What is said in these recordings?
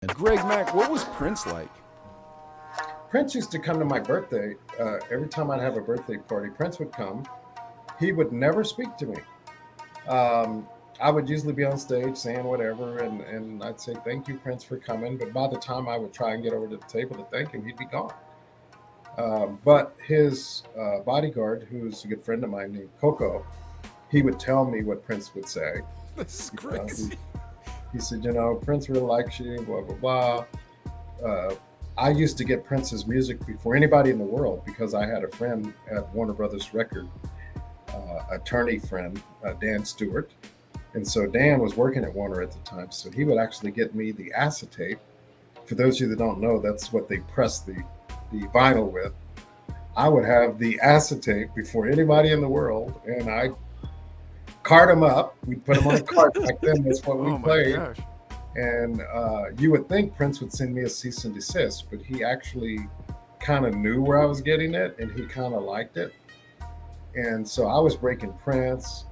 Greg, Mack, what was Prince like? Prince used to come to my birthday. Every time I'd have a birthday party, Prince would come. He would never speak to me. Um, I would usually be on stage saying whatever, and I'd say, "Thank you, Prince, for coming." But by the time I would try and get over to the table to thank him, he'd be gone. But his bodyguard, who's a good friend of mine named Coco, he would tell me what Prince would say. That's Uh, he, crazy. he said, Prince really likes you, blah, blah, blah. I used to get Prince's music before anybody in the world because I had a friend at Warner Brothers Record, attorney friend, Dan Stewart. And so Dan was working at Warner at the time. So he would actually get me the acetate. For those of you that don't know, that's what they press the vinyl with. I would have the acetate before anybody in the world, and I cart them up. We'd put them on a cart. Back then, that's what we Oh my played. gosh. And you would think Prince would send me a cease and desist, but he actually kind of knew where I was getting it, and he kind of liked it. And so I was breaking Prince,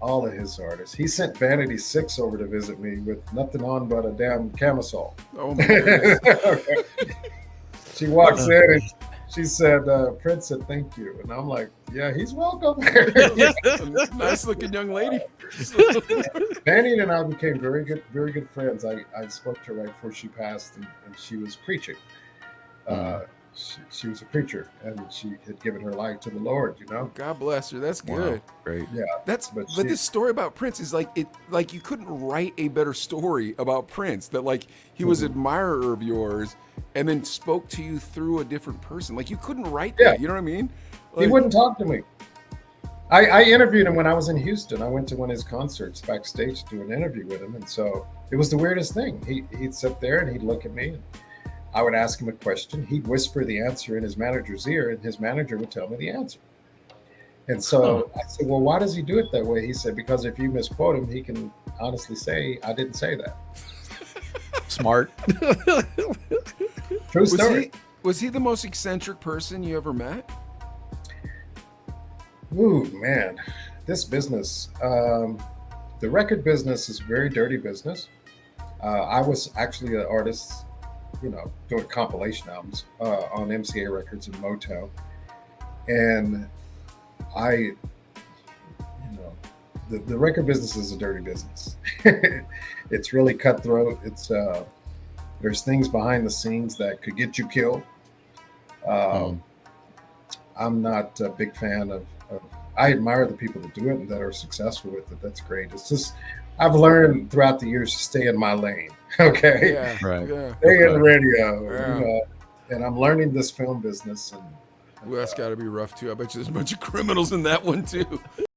all of his artists. He sent Vanity 6 over to visit me with nothing on but a damn camisole. Oh my goodness. She walks in and she said, Prince said, "Thank you." And I'm like, yeah, he's welcome. Nice looking young lady. Vanity and I became very good friends. I spoke to her right before she passed, and she was preaching. She was a preacher, and she had given her life to the Lord. God bless her. That's good. Wow, great. Yeah. But this story about Prince is like you couldn't write a better story about Prince, that like he was an admirer of yours and then spoke to you through a different person. Like you couldn't write that. Yeah. You know what I mean? He wouldn't talk to me. I interviewed him when I was in Houston. I went to one of his concerts backstage to do an interview with him, and so it was the weirdest thing. He'd sit there and he'd look at me, and I would ask him a question. He'd whisper the answer in his manager's ear, and his manager would tell me the answer. And so I said, "Well, why does he do it that way?" He said, "Because if you misquote him, he can honestly say, 'I didn't say that.'" Smart. True story. Was he the most eccentric person you ever met? Ooh, man, this business, the record business is a very dirty business. I was actually an artist, doing compilation albums on MCA Records in Motown. And the record business is a dirty business. It's really cutthroat. There's things behind the scenes that could get you killed. I'm not a big fan of. I admire the people that do it and that are successful with it. That's great. It's just I've learned throughout the years to stay in my lane. Okay, Yeah. Right. Yeah. stay in radio. Yeah. And I'm learning this film business. And Well, that's got to be rough too. I bet you there's a bunch of criminals in that one too.